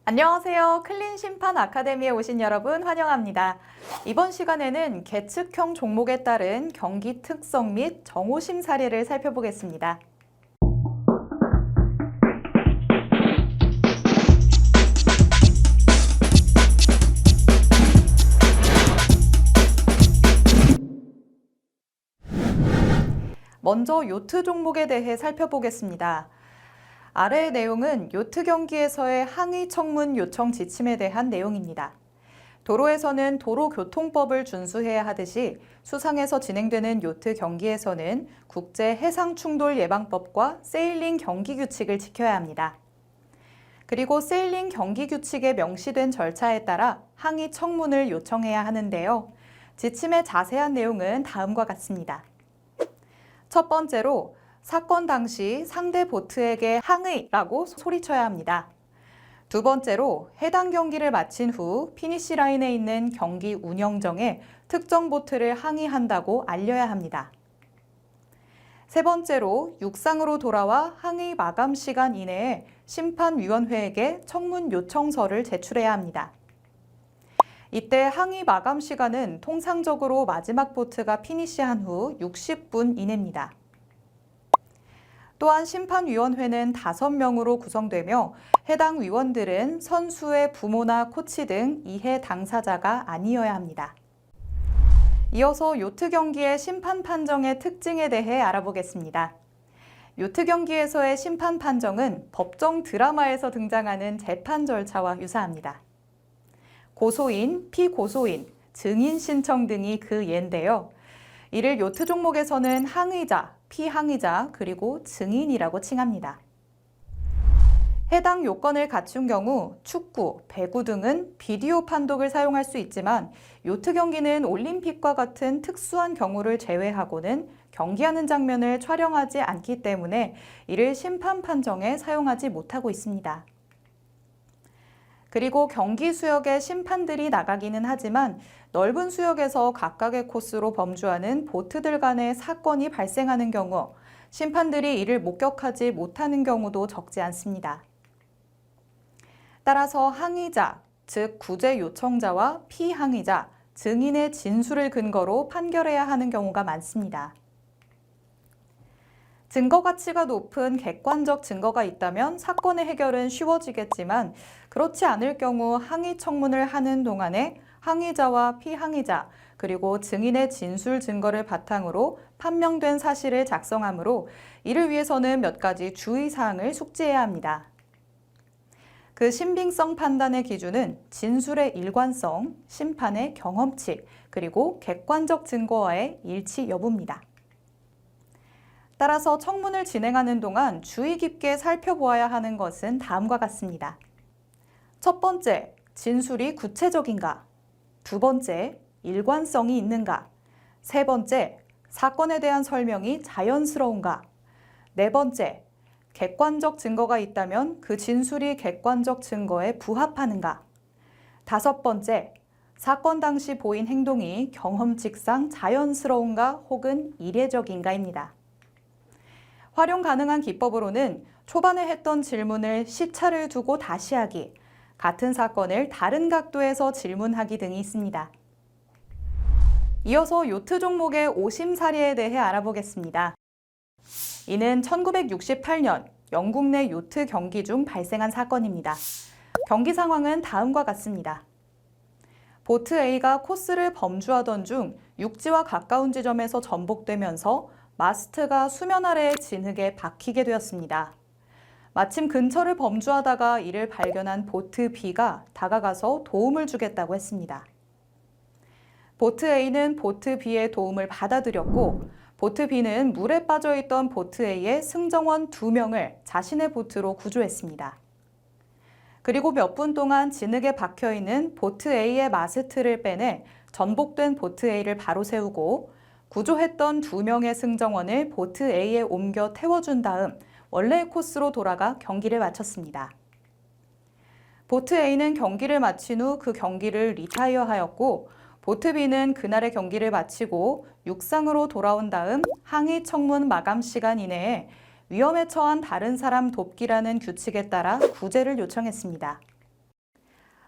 안녕하세요. 클린 심판 아카데미에 오신 여러분 환영합니다. 이번 시간에는 계측형 종목에 따른 경기 특성 및 정오심 사례를 살펴보겠습니다. 먼저 요트 종목에 대해 살펴보겠습니다. 아래의 내용은 요트 경기에서의 항의 청문 요청 지침에 대한 내용입니다. 도로에서는 도로교통법을 준수해야 하듯이 수상에서 진행되는 요트 경기에서는 국제 해상 충돌 예방법과 세일링 경기 규칙을 지켜야 합니다. 그리고 세일링 경기 규칙에 명시된 절차에 따라 항의 청문을 요청해야 하는데요. 지침의 자세한 내용은 다음과 같습니다. 첫 번째로 사건 당시 상대 보트에게 항의라고 소리쳐야 합니다. 두 번째로 해당 경기를 마친 후 피니시 라인에 있는 경기 운영정에 특정 보트를 항의한다고 알려야 합니다. 세 번째로 육상으로 돌아와 항의 마감 시간 이내에 심판위원회에게 청문 요청서를 제출해야 합니다. 이때 항의 마감 시간은 통상적으로 마지막 보트가 피니시한 후 60분 이내입니다. 또한 심판위원회는 5명으로 구성되며 해당 위원들은 선수의 부모나 코치 등 이해 당사자가 아니어야 합니다. 이어서 요트 경기의 심판 판정의 특징에 대해 알아보겠습니다. 요트 경기에서의 심판 판정은 법정 드라마에서 등장하는 재판 절차와 유사합니다. 고소인, 피고소인, 증인 신청 등이 그 예인데요. 이를 요트 종목에서는 항의자, 피항의자, 그리고 증인이라고 칭합니다. 해당 요건을 갖춘 경우 축구, 배구 등은 비디오 판독을 사용할 수 있지만 요트 경기는 올림픽과 같은 특수한 경우를 제외하고는 경기하는 장면을 촬영하지 않기 때문에 이를 심판 판정에 사용하지 못하고 있습니다. 그리고 경기 수역에 심판들이 나가기는 하지만 넓은 수역에서 각각의 코스로 범주하는 보트들 간의 사건이 발생하는 경우 심판들이 이를 목격하지 못하는 경우도 적지 않습니다. 따라서 항의자, 즉 구제 요청자와 피항의자, 증인의 진술을 근거로 판결해야 하는 경우가 많습니다. 증거 가치가 높은 객관적 증거가 있다면 사건의 해결은 쉬워지겠지만 그렇지 않을 경우 항의 청문을 하는 동안에 항의자와 피항의자 그리고 증인의 진술 증거를 바탕으로 판명된 사실을 작성하므로 이를 위해서는 몇 가지 주의사항을 숙지해야 합니다. 그 신빙성 판단의 기준은 진술의 일관성, 심판의 경험치, 그리고 객관적 증거와의 일치 여부입니다. 따라서 청문을 진행하는 동안 주의 깊게 살펴보아야 하는 것은 다음과 같습니다. 첫 번째, 진술이 구체적인가? 두 번째, 일관성이 있는가? 세 번째, 사건에 대한 설명이 자연스러운가? 네 번째, 객관적 증거가 있다면 그 진술이 객관적 증거에 부합하는가? 다섯 번째, 사건 당시 보인 행동이 경험칙상 자연스러운가 혹은 이례적인가입니다. 활용 가능한 기법으로는 초반에 했던 질문을 시차를 두고 다시 하기, 같은 사건을 다른 각도에서 질문하기 등이 있습니다. 이어서 요트 종목의 오심 사례에 대해 알아보겠습니다. 이는 1968년 영국 내 요트 경기 중 발생한 사건입니다. 경기 상황은 다음과 같습니다. 보트 A가 코스를 범주하던 중 육지와 가까운 지점에서 전복되면서 마스트가 수면 아래의 진흙에 박히게 되었습니다. 마침 근처를 범주하다가 이를 발견한 보트 B가 다가가서 도움을 주겠다고 했습니다. 보트 A는 보트 B의 도움을 받아들였고 보트 B는 물에 빠져있던 보트 A의 승정원 2명을 자신의 보트로 구조했습니다. 그리고 몇 분 동안 진흙에 박혀있는 보트 A의 마스트를 빼내 전복된 보트 A를 바로 세우고 구조했던 2명의 승정원을 보트 A에 옮겨 태워준 다음 원래의 코스로 돌아가 경기를 마쳤습니다. 보트 A는 경기를 마친 후 그 경기를 리타이어하였고 보트 B는 그날의 경기를 마치고 육상으로 돌아온 다음 항의 청문 마감 시간 이내에 위험에 처한 다른 사람 돕기라는 규칙에 따라 구제를 요청했습니다.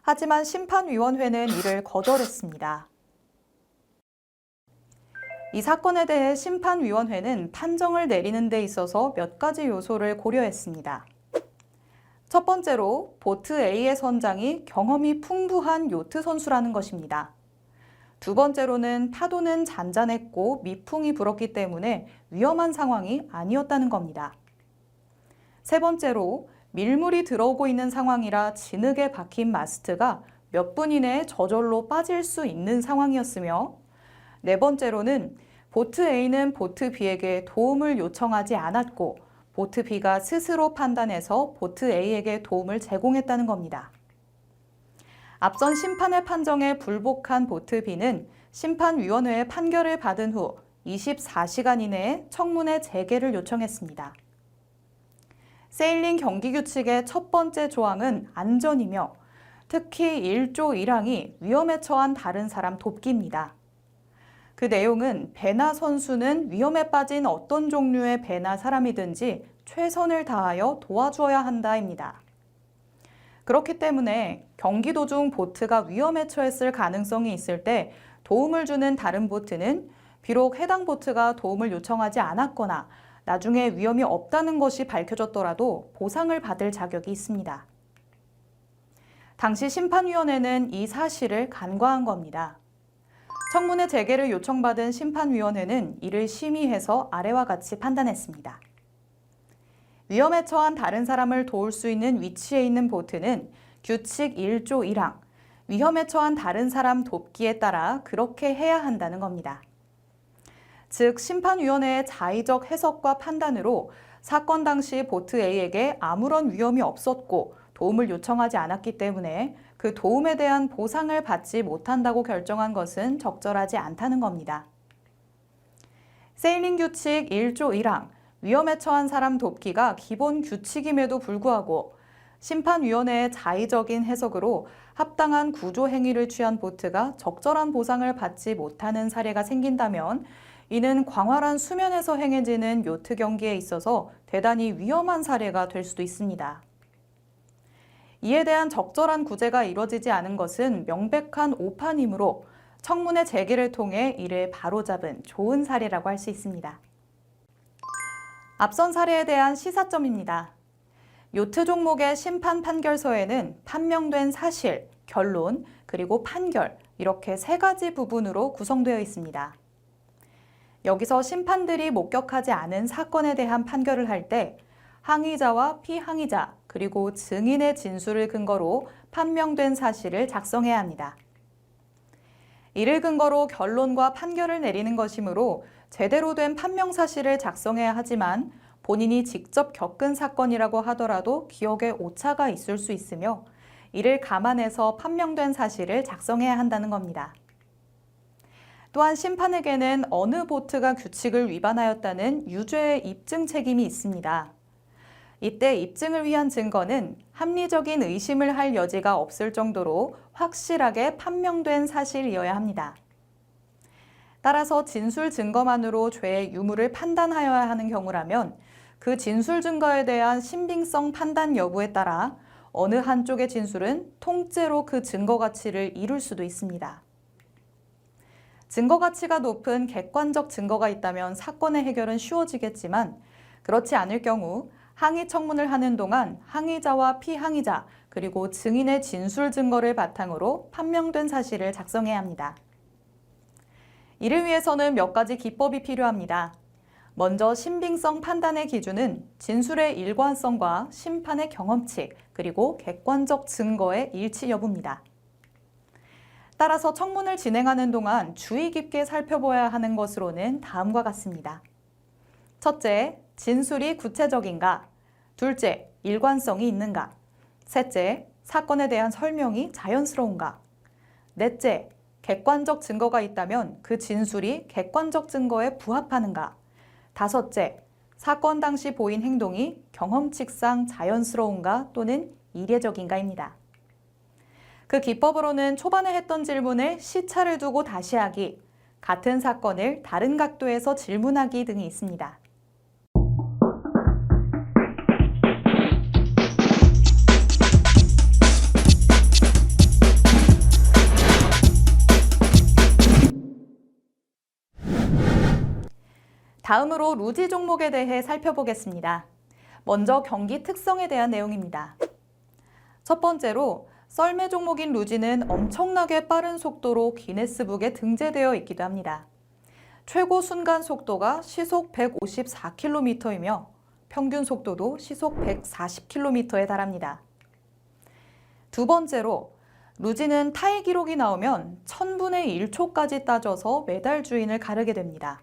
하지만 심판위원회는 이를 거절했습니다. 이 사건에 대해 심판위원회는 판정을 내리는 데 있어서 몇 가지 요소를 고려했습니다. 첫 번째로 보트 A의 선장이 경험이 풍부한 요트 선수라는 것입니다. 두 번째로는 파도는 잔잔했고 미풍이 불었기 때문에 위험한 상황이 아니었다는 겁니다. 세 번째로 밀물이 들어오고 있는 상황이라 진흙에 박힌 마스트가 몇 분 이내에 저절로 빠질 수 있는 상황이었으며, 네 번째로는 보트 A는 보트 B에게 도움을 요청하지 않았고 보트 B가 스스로 판단해서 보트 A에게 도움을 제공했다는 겁니다. 앞선 심판의 판정에 불복한 보트 B는 심판위원회의 판결을 받은 후 24시간 이내에 청문회 재개를 요청했습니다. 세일링 경기 규칙의 첫 번째 조항은 안전이며 특히 1조 1항이 위험에 처한 다른 사람 돕기입니다. 그 내용은 배나 선수는 위험에 빠진 어떤 종류의 배나 사람이든지 최선을 다하여 도와주어야 한다입니다. 그렇기 때문에 경기 도중 보트가 위험에 처했을 가능성이 있을 때 도움을 주는 다른 보트는 비록 해당 보트가 도움을 요청하지 않았거나 나중에 위험이 없다는 것이 밝혀졌더라도 보상을 받을 자격이 있습니다. 당시 심판위원회는 이 사실을 간과한 겁니다. 청문회 재개를 요청받은 심판위원회는 이를 심의해서 아래와 같이 판단했습니다. 위험에 처한 다른 사람을 도울 수 있는 위치에 있는 보트는 규칙 1조 1항, 위험에 처한 다른 사람 돕기에 따라 그렇게 해야 한다는 겁니다. 즉, 심판위원회의 자의적 해석과 판단으로 사건 당시 보트 A에게 아무런 위험이 없었고 도움을 요청하지 않았기 때문에 그 도움에 대한 보상을 받지 못한다고 결정한 것은 적절하지 않다는 겁니다. 세일링 규칙 1조 1항, 위험에 처한 사람 돕기가 기본 규칙임에도 불구하고 심판위원회의 자의적인 해석으로 합당한 구조 행위를 취한 보트가 적절한 보상을 받지 못하는 사례가 생긴다면 이는 광활한 수면에서 행해지는 요트 경기에 있어서 대단히 위험한 사례가 될 수도 있습니다. 이에 대한 적절한 구제가 이루어지지 않은 것은 명백한 오판이므로 청문회 재개를 통해 이를 바로잡은 좋은 사례라고 할 수 있습니다. 앞선 사례에 대한 시사점입니다. 요트 종목의 심판 판결서에는 판명된 사실, 결론, 그리고 판결 이렇게 세 가지 부분으로 구성되어 있습니다. 여기서 심판들이 목격하지 않은 사건에 대한 판결을 할 때 항의자와 피항의자 그리고 증인의 진술을 근거로 판명된 사실을 작성해야 합니다. 이를 근거로 결론과 판결을 내리는 것이므로 제대로 된 판명 사실을 작성해야 하지만 본인이 직접 겪은 사건이라고 하더라도 기억에 오차가 있을 수 있으며 이를 감안해서 판명된 사실을 작성해야 한다는 겁니다. 또한 심판에게는 어느 보트가 규칙을 위반하였다는 유죄의 입증 책임이 있습니다. 이때 입증을 위한 증거는 합리적인 의심을 할 여지가 없을 정도로 확실하게 판명된 사실이어야 합니다. 따라서 진술 증거만으로 죄의 유무를 판단하여야 하는 경우라면 그 진술 증거에 대한 신빙성 판단 여부에 따라 어느 한쪽의 진술은 통째로 그 증거 가치를 이룰 수도 있습니다. 증거 가치가 높은 객관적 증거가 있다면 사건의 해결은 쉬워지겠지만 그렇지 않을 경우 항의 청문을 하는 동안 항의자와 피항의자 그리고 증인의 진술 증거를 바탕으로 판명된 사실을 작성해야 합니다. 이를 위해서는 몇 가지 기법이 필요합니다. 먼저 신빙성 판단의 기준은 진술의 일관성과 심판의 경험치 그리고 객관적 증거의 일치 여부입니다. 따라서 청문을 진행하는 동안 주의 깊게 살펴봐야 하는 것으로는 다음과 같습니다. 첫째, 진술이 구체적인가? 둘째, 일관성이 있는가? 셋째, 사건에 대한 설명이 자연스러운가? 넷째, 객관적 증거가 있다면 그 진술이 객관적 증거에 부합하는가? 다섯째, 사건 당시 보인 행동이 경험칙상 자연스러운가 또는 이례적인가입니다. 그 기법으로는 초반에 했던 질문을 시차를 두고 다시 하기, 같은 사건을 다른 각도에서 질문하기 등이 있습니다. 다음으로 루지 종목에 대해 살펴보겠습니다. 먼저 경기 특성에 대한 내용입니다. 첫 번째로 썰매 종목인 루지는 엄청나게 빠른 속도로 기네스북에 등재되어 있기도 합니다. 최고 순간 속도가 시속 154km이며 평균 속도도 시속 140km에 달합니다. 두 번째로 루지는 타이 기록이 나오면 1000분의 1초까지 따져서 메달 주인을 가르게 됩니다.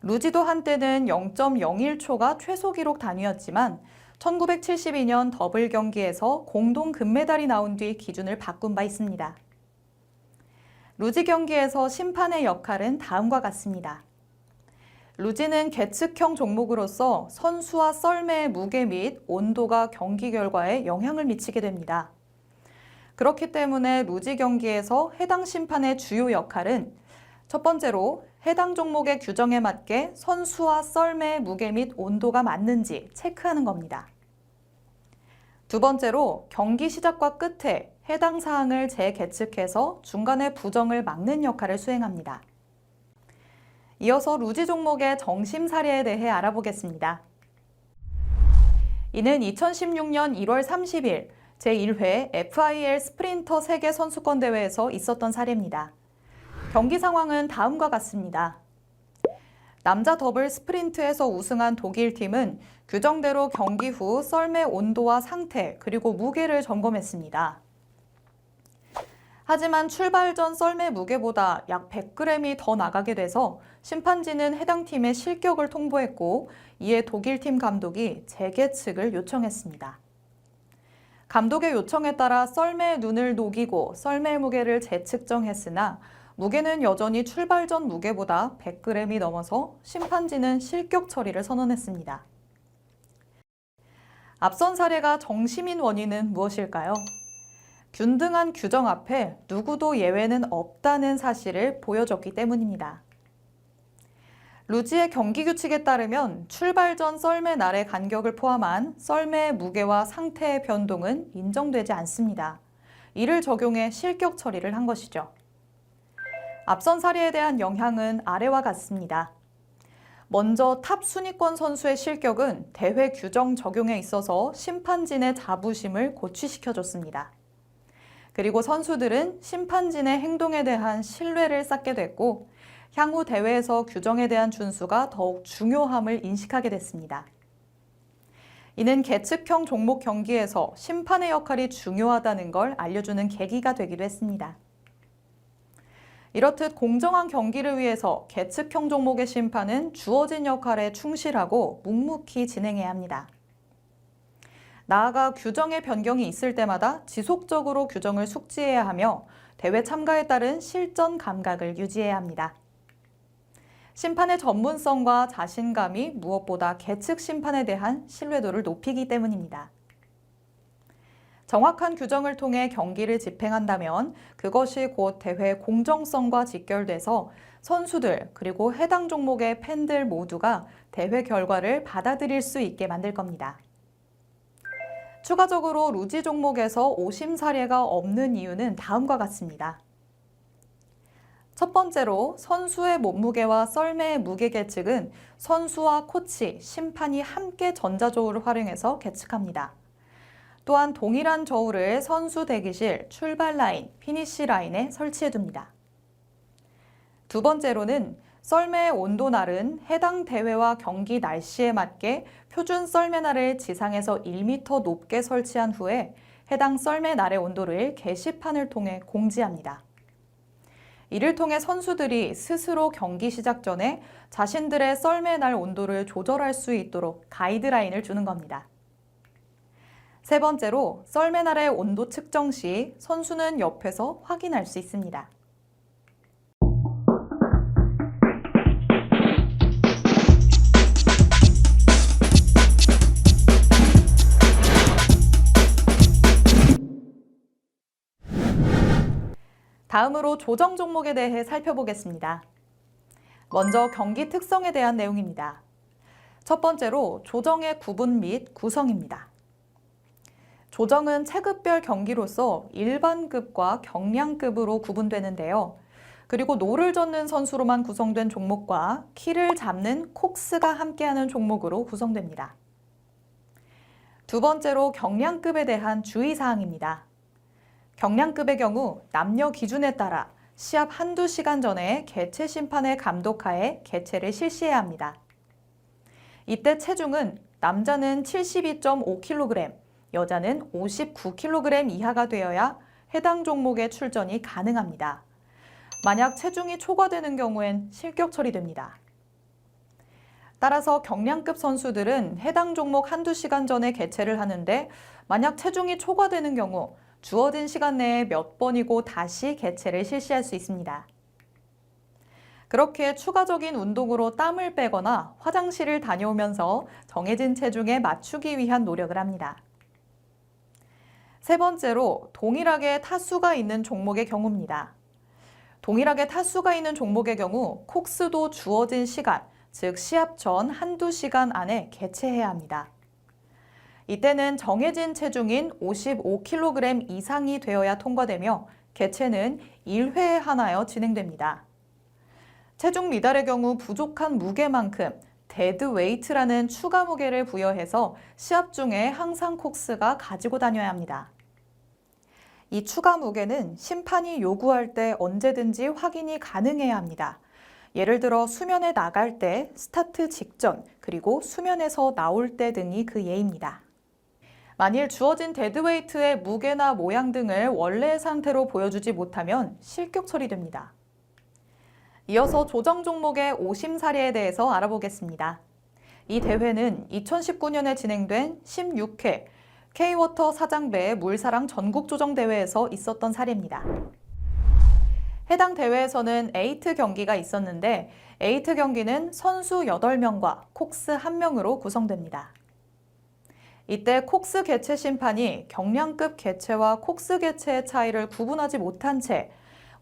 루지도 한때는 0.01초가 최소 기록 단위였지만 1972년 더블 경기에서 공동 금메달이 나온 뒤 기준을 바꾼 바 있습니다. 루지 경기에서 심판의 역할은 다음과 같습니다. 루지는 계측형 종목으로서 선수와 썰매의 무게 및 온도가 경기 결과에 영향을 미치게 됩니다. 그렇기 때문에 루지 경기에서 해당 심판의 주요 역할은 첫 번째로 해당 종목의 규정에 맞게 선수와 썰매의 무게 및 온도가 맞는지 체크하는 겁니다. 두 번째로 경기 시작과 끝에 해당 사항을 재계측해서 중간에 부정을 막는 역할을 수행합니다. 이어서 루지 종목의 정심 사례에 대해 알아보겠습니다. 이는 2016년 1월 30일 제1회 FIL 스프린터 세계 선수권 대회에서 있었던 사례입니다. 경기 상황은 다음과 같습니다. 남자 더블 스프린트에서 우승한 독일 팀은 규정대로 경기 후 썰매 온도와 상태 그리고 무게를 점검했습니다. 하지만 출발 전 썰매 무게보다 약 100g이 더 나가게 돼서 심판진은 해당 팀의 실격을 통보했고 이에 독일 팀 감독이 재계측을 요청했습니다. 감독의 요청에 따라 썰매의 눈을 녹이고 썰매의 무게를 재측정했으나 무게는 여전히 출발 전 무게보다 100g이 넘어서 심판진은 실격 처리를 선언했습니다. 앞선 사례가 정심인 원인은 무엇일까요? 균등한 규정 앞에 누구도 예외는 없다는 사실을 보여줬기 때문입니다. 루지의 경기 규칙에 따르면 출발 전 썰매 날의 간격을 포함한 썰매의 무게와 상태의 변동은 인정되지 않습니다. 이를 적용해 실격 처리를 한 것이죠. 앞선 사례에 대한 영향은 아래와 같습니다. 먼저 탑 순위권 선수의 실격은 대회 규정 적용에 있어서 심판진의 자부심을 고취시켜줬습니다. 그리고 선수들은 심판진의 행동에 대한 신뢰를 쌓게 됐고 향후 대회에서 규정에 대한 준수가 더욱 중요함을 인식하게 됐습니다. 이는 계측형 종목 경기에서 심판의 역할이 중요하다는 걸 알려주는 계기가 되기도 했습니다. 이렇듯 공정한 경기를 위해서 계측형 종목의 심판은 주어진 역할에 충실하고 묵묵히 진행해야 합니다. 나아가 규정의 변경이 있을 때마다 지속적으로 규정을 숙지해야 하며 대회 참가에 따른 실전 감각을 유지해야 합니다. 심판의 전문성과 자신감이 무엇보다 계측 심판에 대한 신뢰도를 높이기 때문입니다. 정확한 규정을 통해 경기를 집행한다면 그것이 곧 대회 공정성과 직결돼서 선수들 그리고 해당 종목의 팬들 모두가 대회 결과를 받아들일 수 있게 만들 겁니다. 추가적으로 루지 종목에서 오심 사례가 없는 이유는 다음과 같습니다. 첫 번째로 선수의 몸무게와 썰매의 무게 계측은 선수와 코치, 심판이 함께 전자저울을 활용해서 계측합니다. 또한 동일한 저울을 선수 대기실, 출발 라인, 피니시 라인에 설치해둡니다. 두 번째로는 썰매의 온도날은 해당 대회와 경기 날씨에 맞게 표준 썰매날을 지상에서 1m 높게 설치한 후에 해당 썰매날의 온도를 게시판을 통해 공지합니다. 이를 통해 선수들이 스스로 경기 시작 전에 자신들의 썰매날 온도를 조절할 수 있도록 가이드라인을 주는 겁니다. 세 번째로 썰매날의 온도 측정 시 선수는 옆에서 확인할 수 있습니다. 다음으로 조정 종목에 대해 살펴보겠습니다. 먼저 경기 특성에 대한 내용입니다. 첫 번째로 조정의 구분 및 구성입니다. 조정은 체급별 경기로서 일반급과 경량급으로 구분되는데요. 그리고 노를 젓는 선수로만 구성된 종목과 키를 잡는 콕스가 함께하는 종목으로 구성됩니다. 두 번째로 경량급에 대한 주의사항입니다. 경량급의 경우 남녀 기준에 따라 시합 한두 시간 전에 개체 심판의 감독하에 개체를 실시해야 합니다. 이때 체중은 남자는 72.5kg, 여자는 59kg 이하가 되어야 해당 종목의 출전이 가능합니다. 만약 체중이 초과되는 경우엔 실격 처리됩니다. 따라서 경량급 선수들은 해당 종목 한두 시간 전에 개최를 하는데 만약 체중이 초과되는 경우 주어진 시간 내에 몇 번이고 다시 개최를 실시할 수 있습니다. 그렇게 추가적인 운동으로 땀을 빼거나 화장실을 다녀오면서 정해진 체중에 맞추기 위한 노력을 합니다. 세 번째로 동일하게 타수가 있는 종목의 경우입니다. 동일하게 타수가 있는 종목의 경우 콕스도 주어진 시간, 즉 시합 전 한두 시간 안에 개최해야 합니다. 이때는 정해진 체중인 55kg 이상이 되어야 통과되며 개최는 1회에 한하여 진행됩니다. 체중 미달의 경우 부족한 무게만큼 데드 웨이트라는 추가 무게를 부여해서 시합 중에 항상 콕스가 가지고 다녀야 합니다. 이 추가 무게는 심판이 요구할 때 언제든지 확인이 가능해야 합니다. 예를 들어 수면에 나갈 때, 스타트 직전, 그리고 수면에서 나올 때 등이 그 예입니다. 만일 주어진 데드웨이트의 무게나 모양 등을 원래의 상태로 보여주지 못하면 실격 처리됩니다. 이어서 조정 종목의 오심 사례에 대해서 알아보겠습니다. 이 대회는 2019년에 진행된 16회 K-워터 사장배 물사랑 전국조정대회에서 있었던 사례입니다. 해당 대회에서는 에이트 경기가 있었는데 에이트 경기는 선수 8명과 콕스 1명으로 구성됩니다. 이때 콕스 개체 심판이 경량급 개체와 콕스 개체의 차이를 구분하지 못한 채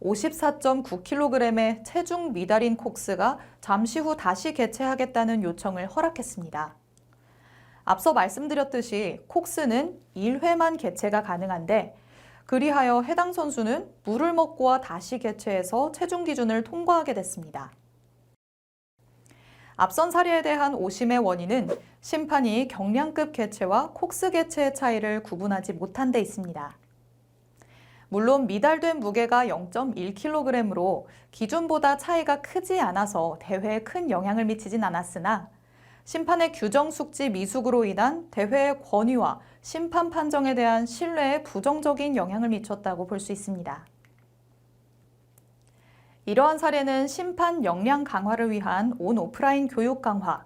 54.9kg의 체중 미달인 콕스가 잠시 후 다시 개체하겠다는 요청을 허락했습니다. 앞서 말씀드렸듯이 콕스는 1회만 개체가 가능한데 그리하여 해당 선수는 물을 먹고와 다시 개체해서 체중 기준을 통과하게 됐습니다. 앞선 사례에 대한 오심의 원인은 심판이 경량급 개체와 콕스 개체의 차이를 구분하지 못한 데 있습니다. 물론 미달된 무게가 0.1kg으로 기준보다 차이가 크지 않아서 대회에 큰 영향을 미치진 않았으나 심판의 규정 숙지 미숙으로 인한 대회의 권위와 심판 판정에 대한 신뢰에 부정적인 영향을 미쳤다고 볼 수 있습니다. 이러한 사례는 심판 역량 강화를 위한 온-오프라인 교육 강화,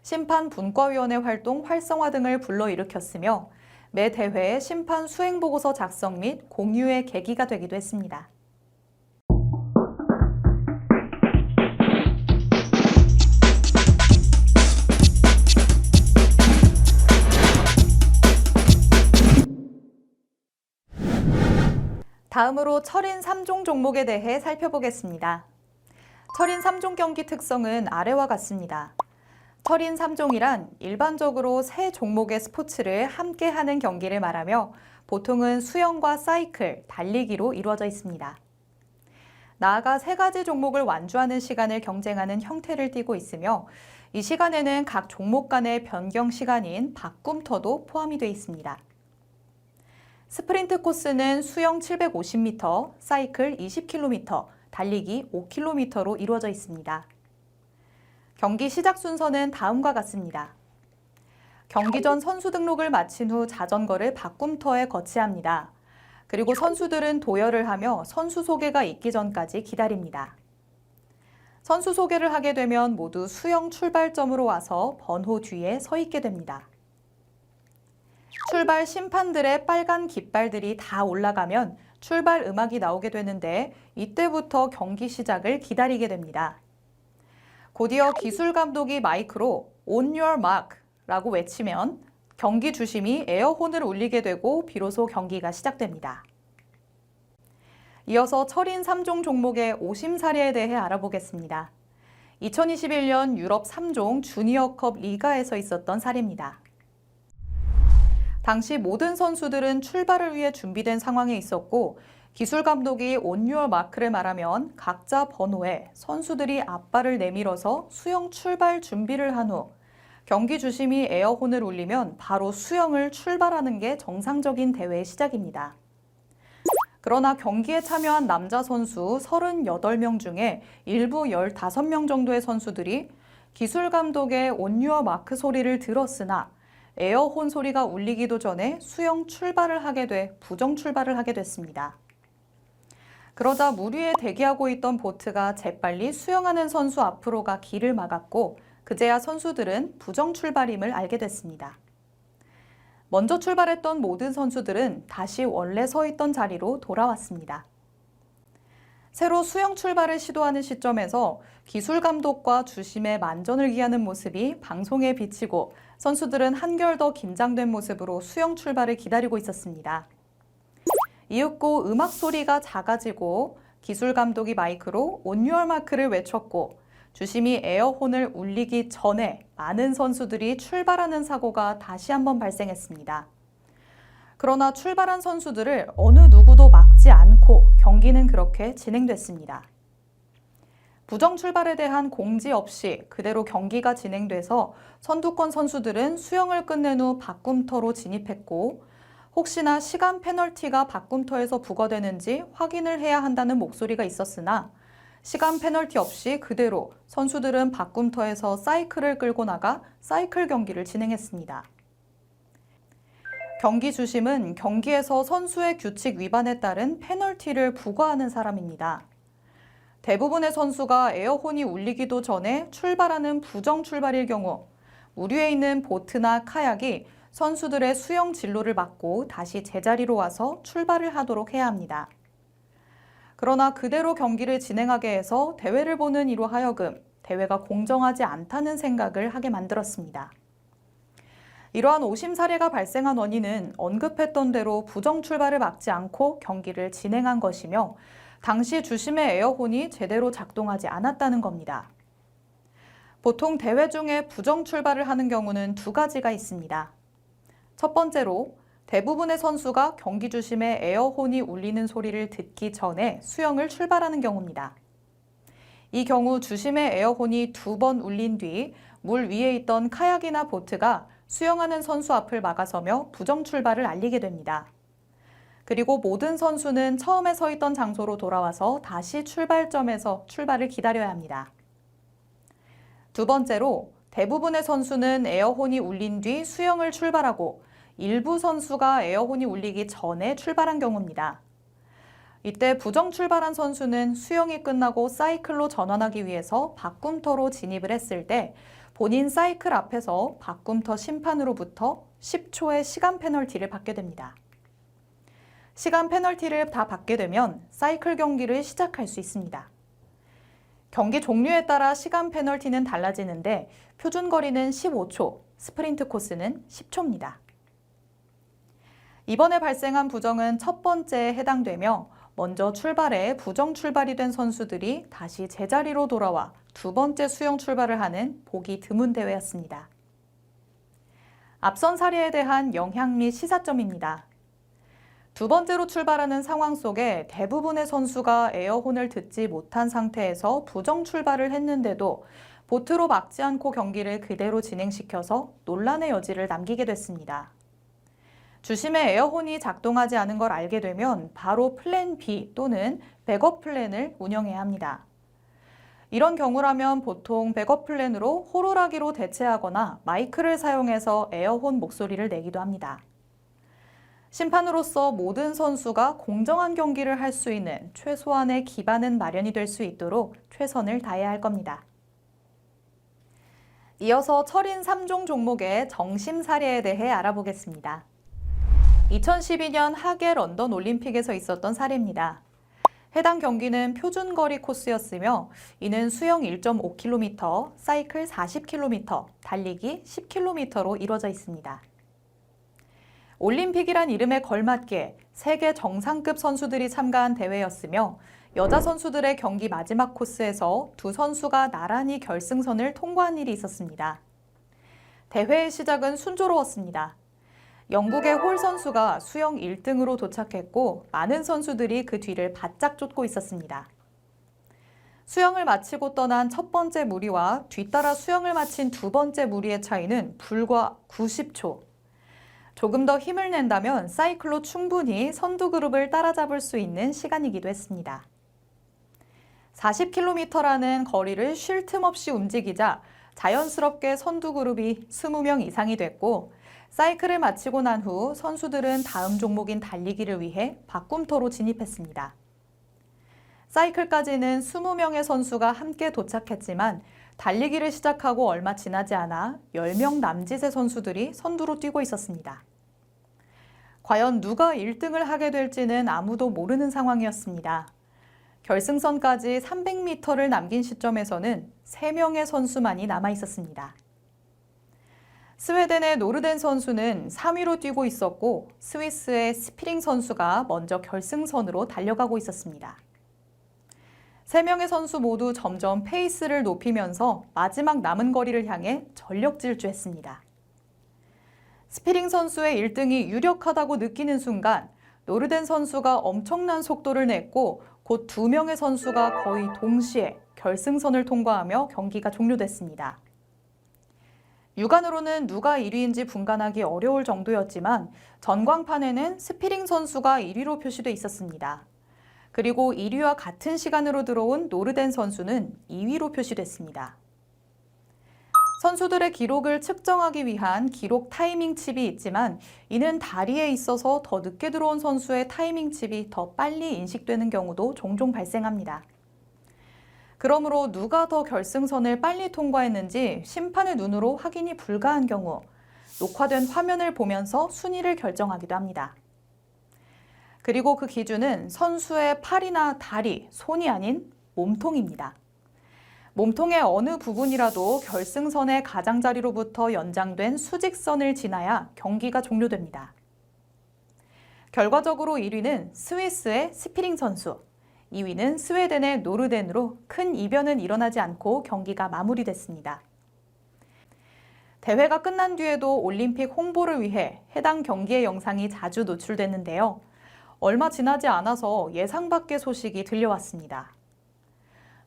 심판 분과위원회 활동 활성화 등을 불러일으켰으며 매 대회의 심판 수행 보고서 작성 및 공유의 계기가 되기도 했습니다. 다음으로 철인 3종 종목에 대해 살펴보겠습니다. 철인 3종 경기 특성은 아래와 같습니다. 철인 3종이란 일반적으로 세 종목의 스포츠를 함께 하는 경기를 말하며 보통은 수영과 사이클, 달리기로 이루어져 있습니다. 나아가 세 가지 종목을 완주하는 시간을 경쟁하는 형태를 띠고 있으며 이 시간에는 각 종목 간의 변경 시간인 바꿈터도 포함이 되어 있습니다. 스프린트 코스는 수영 750m, 사이클 20km, 달리기 5km로 이루어져 있습니다. 경기 시작 순서는 다음과 같습니다. 경기 전 선수 등록을 마친 후 자전거를 바꿈터에 거치합니다. 그리고 선수들은 도열을 하며 선수 소개가 있기 전까지 기다립니다. 선수 소개를 하게 되면 모두 수영 출발점으로 와서 번호 뒤에 서 있게 됩니다. 출발 심판들의 빨간 깃발들이 다 올라가면 출발 음악이 나오게 되는데 이때부터 경기 시작을 기다리게 됩니다. 곧이어 기술 감독이 마이크로 On your mark 라고 외치면 경기 주심이 에어혼을 울리게 되고 비로소 경기가 시작됩니다. 이어서 철인 3종 종목의 오심 사례에 대해 알아보겠습니다. 2021년 유럽 3종 주니어컵 리가에서 있었던 사례입니다. 당시 모든 선수들은 출발을 위해 준비된 상황에 있었고 기술 감독이 On your mark를 말하면 각자 번호에 선수들이 앞발을 내밀어서 수영 출발 준비를 한 후 경기 주심이 에어혼을 울리면 바로 수영을 출발하는 게 정상적인 대회의 시작입니다. 그러나 경기에 참여한 남자 선수 38명 중에 일부 15명 정도의 선수들이 기술 감독의 On your mark 소리를 들었으나 에어혼 소리가 울리기도 전에 수영 출발을 하게 돼 부정 출발을 하게 됐습니다. 그러자 물 위에 대기하고 있던 보트가 재빨리 수영하는 선수 앞으로 가 길을 막았고 그제야 선수들은 부정 출발임을 알게 됐습니다. 먼저 출발했던 모든 선수들은 다시 원래 서 있던 자리로 돌아왔습니다. 새로 수영 출발을 시도하는 시점에서 기술 감독과 주심의 만전을 기하는 모습이 방송에 비치고 선수들은 한결 더 긴장된 모습으로 수영 출발을 기다리고 있었습니다. 이윽고 음악 소리가 작아지고 기술 감독이 마이크로 On your mark를 외쳤고 주심이 에어혼을 울리기 전에 많은 선수들이 출발하는 사고가 다시 한번 발생했습니다. 그러나 출발한 선수들을 어느 누구도 막지 않고 경기는 그렇게 진행됐습니다. 부정 출발에 대한 공지 없이 그대로 경기가 진행돼서 선두권 선수들은 수영을 끝낸 후 바꿈터로 진입했고 혹시나 시간 페널티가 바꿈터에서 부과되는지 확인을 해야 한다는 목소리가 있었으나 시간 페널티 없이 그대로 선수들은 바꿈터에서 사이클을 끌고 나가 사이클 경기를 진행했습니다. 경기 주심은 경기에서 선수의 규칙 위반에 따른 페널티를 부과하는 사람입니다. 대부분의 선수가 에어혼이 울리기도 전에 출발하는 부정 출발일 경우 물 위에 있는 보트나 카약이 선수들의 수영 진로를 막고 다시 제자리로 와서 출발을 하도록 해야 합니다. 그러나 그대로 경기를 진행하게 해서 대회를 보는 이로 하여금 대회가 공정하지 않다는 생각을 하게 만들었습니다. 이러한 오심 사례가 발생한 원인은 언급했던 대로 부정 출발을 막지 않고 경기를 진행한 것이며 당시 주심의 에어혼이 제대로 작동하지 않았다는 겁니다. 보통 대회 중에 부정 출발을 하는 경우는 두 가지가 있습니다. 첫 번째로 대부분의 선수가 경기 주심의 에어혼이 울리는 소리를 듣기 전에 수영을 출발하는 경우입니다. 이 경우 주심의 에어혼이 2번 울린 뒤 물 위에 있던 카약이나 보트가 수영하는 선수 앞을 막아서며 부정 출발을 알리게 됩니다. 그리고 모든 선수는 처음에 서 있던 장소로 돌아와서 다시 출발점에서 출발을 기다려야 합니다. 두 번째로 대부분의 선수는 에어혼이 울린 뒤 수영을 출발하고 일부 선수가 에어혼이 울리기 전에 출발한 경우입니다. 이때 부정 출발한 선수는 수영이 끝나고 사이클로 전환하기 위해서 바꿈터로 진입을 했을 때 본인 사이클 앞에서 바꿈터 심판으로부터 10초의 시간 페널티를 받게 됩니다. 시간 페널티를 다 받게 되면 사이클 경기를 시작할 수 있습니다. 경기 종류에 따라 시간 페널티는 달라지는데 표준 거리는 15초, 스프린트 코스는 10초입니다. 이번에 발생한 부정은 첫 번째에 해당되며 먼저 출발해 부정 출발이 된 선수들이 다시 제자리로 돌아와 두 번째 수영 출발을 하는 보기 드문 대회였습니다. 앞선 사례에 대한 영향 및 시사점입니다. 두 번째로 출발하는 상황 속에 대부분의 선수가 에어혼을 듣지 못한 상태에서 부정 출발을 했는데도 보트로 막지 않고 경기를 그대로 진행시켜서 논란의 여지를 남기게 됐습니다. 주심의 에어혼이 작동하지 않은 걸 알게 되면 바로 플랜 B 또는 백업 플랜을 운영해야 합니다. 이런 경우라면 보통 백업 플랜으로 호루라기로 대체하거나 마이크를 사용해서 에어혼 목소리를 내기도 합니다. 심판으로서 모든 선수가 공정한 경기를 할 수 있는 최소한의 기반은 마련이 될 수 있도록 최선을 다해야 할 겁니다. 이어서 철인 3종 종목의 정심 사례에 대해 알아보겠습니다. 2012년 하계 런던 올림픽에서 있었던 사례입니다. 해당 경기는 표준거리 코스였으며 이는 수영 1.5km, 사이클 40km, 달리기 10km로 이루어져 있습니다. 올림픽이란 이름에 걸맞게 세계 정상급 선수들이 참가한 대회였으며 여자 선수들의 경기 마지막 코스에서 두 선수가 나란히 결승선을 통과한 일이 있었습니다. 대회의 시작은 순조로웠습니다. 영국의 홀 선수가 수영 1등으로 도착했고 많은 선수들이 그 뒤를 바짝 쫓고 있었습니다. 수영을 마치고 떠난 첫 번째 무리와 뒤따라 수영을 마친 두 번째 무리의 차이는 불과 90초. 조금 더 힘을 낸다면 사이클로 충분히 선두 그룹을 따라잡을 수 있는 시간이기도 했습니다. 40km라는 거리를 쉴 틈 없이 움직이자 자연스럽게 선두 그룹이 20명 이상이 됐고 사이클을 마치고 난 후 선수들은 다음 종목인 달리기를 위해 바꿈터로 진입했습니다. 사이클까지는 20명의 선수가 함께 도착했지만 달리기를 시작하고 얼마 지나지 않아 10명 남짓의 선수들이 선두로 뛰고 있었습니다. 과연 누가 1등을 하게 될지는 아무도 모르는 상황이었습니다. 결승선까지 300m를 남긴 시점에서는 3명의 선수만이 남아 있었습니다. 스웨덴의 노르덴 선수는 3위로 뛰고 있었고 스위스의 스피링 선수가 먼저 결승선으로 달려가고 있었습니다. 3명의 선수 모두 점점 페이스를 높이면서 마지막 남은 거리를 향해 전력 질주했습니다. 스피링 선수의 1등이 유력하다고 느끼는 순간 노르덴 선수가 엄청난 속도를 냈고 곧 2명의 선수가 거의 동시에 결승선을 통과하며 경기가 종료됐습니다. 육안으로는 누가 1위인지 분간하기 어려울 정도였지만 전광판에는 스피링 선수가 1위로 표시돼 있었습니다. 그리고 1위와 같은 시간으로 들어온 노르덴 선수는 2위로 표시됐습니다. 선수들의 기록을 측정하기 위한 기록 타이밍 칩이 있지만 이는 다리에 있어서 더 늦게 들어온 선수의 타이밍 칩이 더 빨리 인식되는 경우도 종종 발생합니다. 그러므로 누가 더 결승선을 빨리 통과했는지 심판의 눈으로 확인이 불가한 경우 녹화된 화면을 보면서 순위를 결정하기도 합니다. 그리고 그 기준은 선수의 팔이나 다리, 손이 아닌 몸통입니다. 몸통의 어느 부분이라도 결승선의 가장자리로부터 연장된 수직선을 지나야 경기가 종료됩니다. 결과적으로 1위는 스위스의 스피링 선수, 2위는 스웨덴의 노르덴으로 큰 이변은 일어나지 않고 경기가 마무리됐습니다. 대회가 끝난 뒤에도 올림픽 홍보를 위해 해당 경기의 영상이 자주 노출됐는데요. 얼마 지나지 않아서 예상 밖의 소식이 들려왔습니다.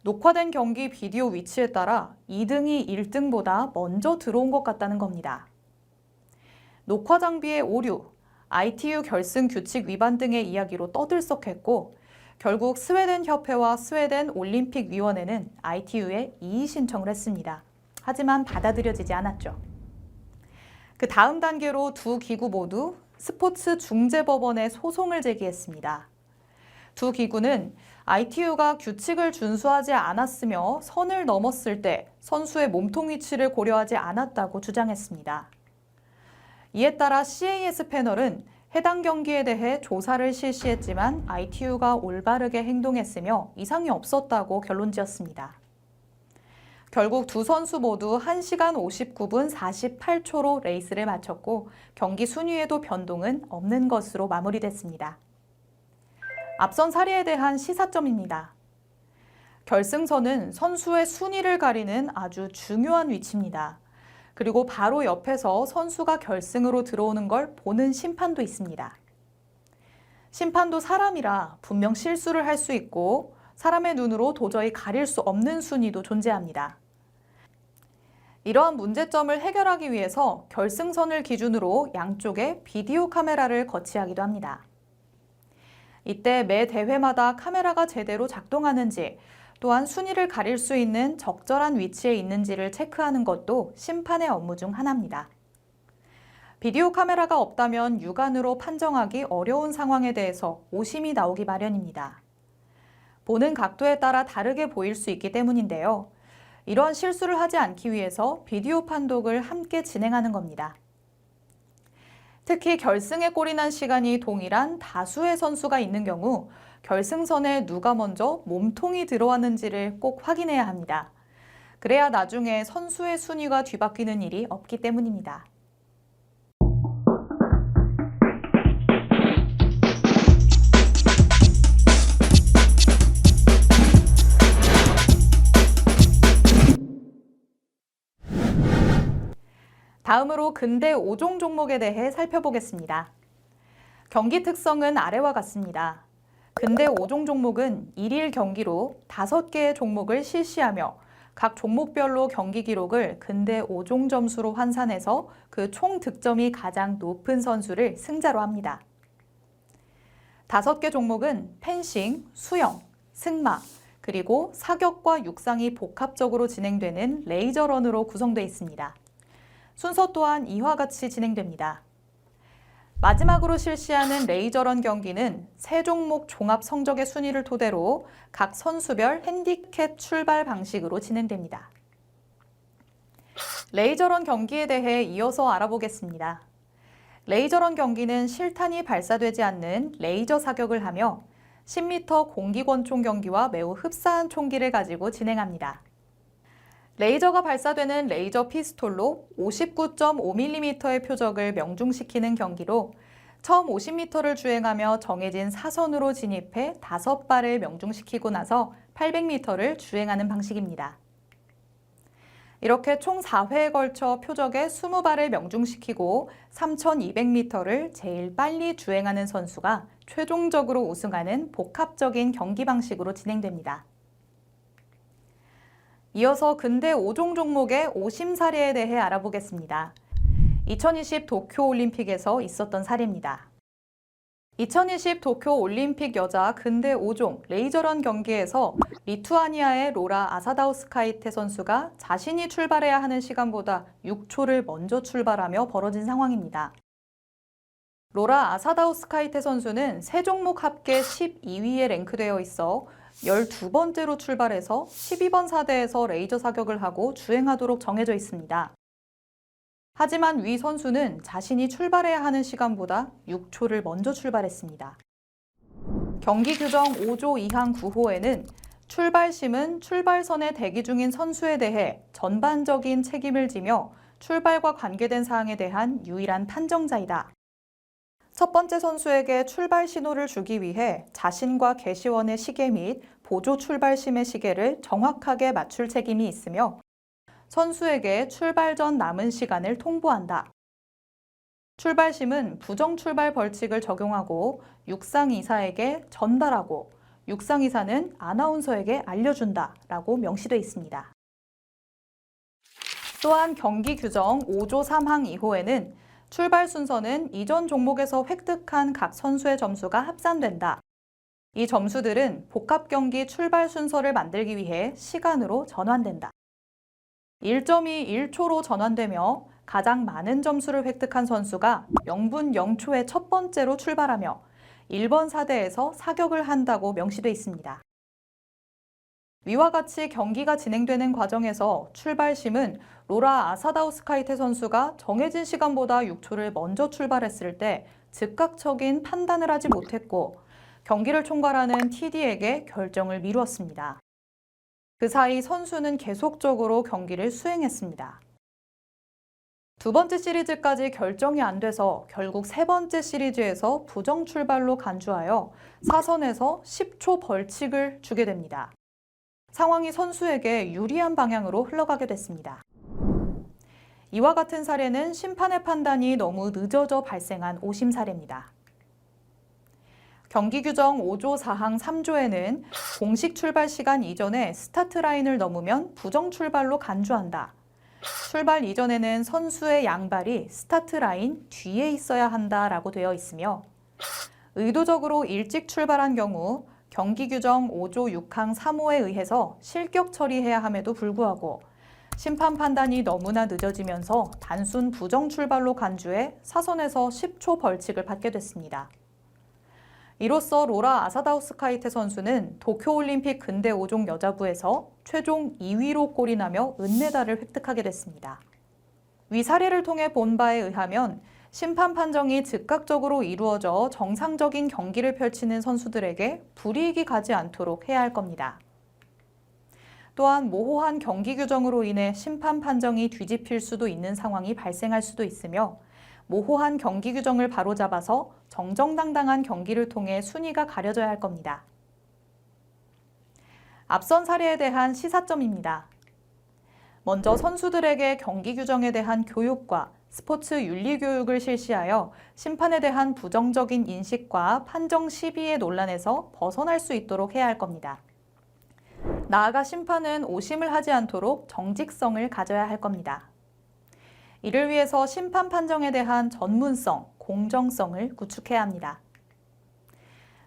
녹화된 경기 비디오 위치에 따라 2등이 1등보다 먼저 들어온 것 같다는 겁니다. 녹화 장비의 오류, ITU 결승 규칙 위반 등의 이야기로 떠들썩했고 결국 스웨덴 협회와 스웨덴 올림픽 위원회는 ITU에 이의 신청을 했습니다. 하지만 받아들여지지 않았죠. 그 다음 단계로 두 기구 모두 스포츠 중재법원에 소송을 제기했습니다. 두 기구는 ITU가 규칙을 준수하지 않았으며 선을 넘었을 때 선수의 몸통 위치를 고려하지 않았다고 주장했습니다. 이에 따라 CAS 패널은 해당 경기에 대해 조사를 실시했지만 ITU가 올바르게 행동했으며 이상이 없었다고 결론지었습니다. 결국 두 선수 모두 1시간 59분 48초로 레이스를 마쳤고 경기 순위에도 변동은 없는 것으로 마무리됐습니다. 앞선 사례에 대한 시사점입니다. 결승선은 선수의 순위를 가리는 아주 중요한 위치입니다. 그리고 바로 옆에서 선수가 결승으로 들어오는 걸 보는 심판도 있습니다. 심판도 사람이라 분명 실수를 할 수 있고 사람의 눈으로 도저히 가릴 수 없는 순위도 존재합니다. 이러한 문제점을 해결하기 위해서 결승선을 기준으로 양쪽에 비디오 카메라를 거치하기도 합니다. 이때 매 대회마다 카메라가 제대로 작동하는지 또한 순위를 가릴 수 있는 적절한 위치에 있는지를 체크하는 것도 심판의 업무 중 하나입니다. 비디오 카메라가 없다면 육안으로 판정하기 어려운 상황에 대해서 오심이 나오기 마련입니다. 보는 각도에 따라 다르게 보일 수 있기 때문인데요. 이러한 실수를 하지 않기 위해서 비디오 판독을 함께 진행하는 겁니다. 특히 결승에 골이 난 시간이 동일한 다수의 선수가 있는 경우 결승선에 누가 먼저 몸통이 들어왔는지를 꼭 확인해야 합니다. 그래야 나중에 선수의 순위가 뒤바뀌는 일이 없기 때문입니다. 다음으로 근대 5종 종목에 대해 살펴보겠습니다. 경기 특성은 아래와 같습니다. 근대 5종 종목은 1일 경기로 5개의 종목을 실시하며 각 종목별로 경기 기록을 근대 5종 점수로 환산해서 그 총 득점이 가장 높은 선수를 승자로 합니다. 5개 종목은 펜싱, 수영, 승마, 그리고 사격과 육상이 복합적으로 진행되는 레이저런으로 구성되어 있습니다. 순서 또한 이와 같이 진행됩니다. 마지막으로 실시하는 레이저런 경기는 3종목 종합 성적의 순위를 토대로 각 선수별 핸디캡 출발 방식으로 진행됩니다. 레이저런 경기에 대해 이어서 알아보겠습니다. 레이저런 경기는 실탄이 발사되지 않는 레이저 사격을 하며 10m 공기권총 경기와 매우 흡사한 총기를 가지고 진행합니다. 레이저가 발사되는 레이저 피스톨로 59.5mm의 표적을 명중시키는 경기로 처음 50m를 주행하며 정해진 사선으로 진입해 5발을 명중시키고 나서 800m를 주행하는 방식입니다. 이렇게 총 4회에 걸쳐 표적에 20발을 명중시키고 3200m를 제일 빨리 주행하는 선수가 최종적으로 우승하는 복합적인 경기 방식으로 진행됩니다. 이어서 근대 5종 종목의 오심 사례에 대해 알아보겠습니다. 2020 도쿄올림픽에서 있었던 사례입니다. 2020 도쿄올림픽 여자 근대 5종 레이저런 경기에서 리투아니아의 로라 아사다우스카이테 선수가 자신이 출발해야 하는 시간보다 6초를 먼저 출발하며 벌어진 상황입니다. 로라 아사다우스카이테 선수는 3종목 합계 12위에 랭크되어 있어 12번째로 출발해서 12번 사대에서 레이저 사격을 하고 주행하도록 정해져 있습니다. 하지만 위 선수는 자신이 출발해야 하는 시간보다 6초를 먼저 출발했습니다. 경기 규정 5조 2항 9호에는 출발심은 출발선에 대기 중인 선수에 대해 전반적인 책임을 지며 출발과 관계된 사항에 대한 유일한 판정자이다. 첫 번째 선수에게 출발 신호를 주기 위해 자신과 개시원의 시계 및 보조 출발심의 시계를 정확하게 맞출 책임이 있으며 선수에게 출발 전 남은 시간을 통보한다. 출발심은 부정 출발 벌칙을 적용하고 육상이사에게 전달하고 육상이사는 아나운서에게 알려준다 라고 명시되어 있습니다. 또한 경기 규정 5조 3항 2호에는 출발 순서는 이전 종목에서 획득한 각 선수의 점수가 합산된다. 이 점수들은 복합 경기 출발 순서를 만들기 위해 시간으로 전환된다. 1점이 1초로 전환되며 가장 많은 점수를 획득한 선수가 0분 0초의 첫 번째로 출발하며 1번 사대에서 사격을 한다고 명시되어 있습니다. 위와 같이 경기가 진행되는 과정에서 출발심은 로라 아사다우스카이테 선수가 정해진 시간보다 6초를 먼저 출발했을 때 즉각적인 판단을 하지 못했고 경기를 총괄하는 TD에게 결정을 미루었습니다. 그 사이 선수는 계속적으로 경기를 수행했습니다. 두 번째 시리즈까지 결정이 안 돼서 결국 세 번째 시리즈에서 부정 출발로 간주하여 사선에서 10초 벌칙을 주게 됩니다. 상황이 선수에게 유리한 방향으로 흘러가게 됐습니다. 이와 같은 사례는 심판의 판단이 너무 늦어져 발생한 오심 사례입니다. 경기 규정 5조 4항 3조에는 공식 출발 시간 이전에 스타트 라인을 넘으면 부정 출발로 간주한다. 출발 이전에는 선수의 양발이 스타트 라인 뒤에 있어야 한다라고 되어 있으며 의도적으로 일찍 출발한 경우 경기 규정 5조 6항 3호에 의해서 실격 처리해야 함에도 불구하고 심판 판단이 너무나 늦어지면서 단순 부정 출발로 간주해 사선에서 10초 벌칙을 받게 됐습니다. 이로써 로라 아사다우스카이테 선수는 도쿄올림픽 근대 5종 여자부에서 최종 2위로 골인하며 은메달을 획득하게 됐습니다. 위 사례를 통해 본 바에 의하면 심판 판정이 즉각적으로 이루어져 정상적인 경기를 펼치는 선수들에게 불이익이 가지 않도록 해야 할 겁니다. 또한 모호한 경기 규정으로 인해 심판 판정이 뒤집힐 수도 있는 상황이 발생할 수도 있으며 모호한 경기 규정을 바로잡아서 정정당당한 경기를 통해 순위가 가려져야 할 겁니다. 앞선 사례에 대한 시사점입니다. 먼저 선수들에게 경기 규정에 대한 교육과 스포츠 윤리 교육을 실시하여 심판에 대한 부정적인 인식과 판정 시비의 논란에서 벗어날 수 있도록 해야 할 겁니다. 나아가 심판은 오심을 하지 않도록 정직성을 가져야 할 겁니다. 이를 위해서 심판 판정에 대한 전문성, 공정성을 구축해야 합니다.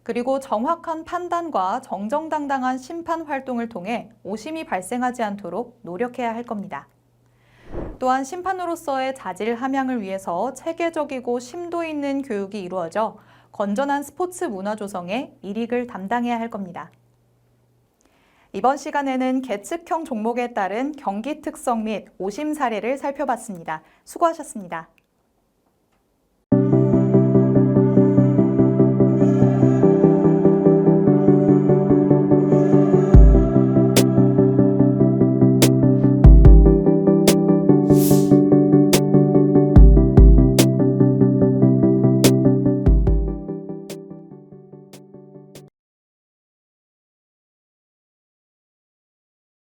그리고 정확한 판단과 정정당당한 심판 활동을 통해 오심이 발생하지 않도록 노력해야 할 겁니다. 또한 심판으로서의 자질 함양을 위해서 체계적이고 심도 있는 교육이 이루어져 건전한 스포츠 문화 조성에 일익을 담당해야 할 겁니다. 이번 시간에는 계측형 종목에 따른 경기 특성 및 오심 사례를 살펴봤습니다. 수고하셨습니다.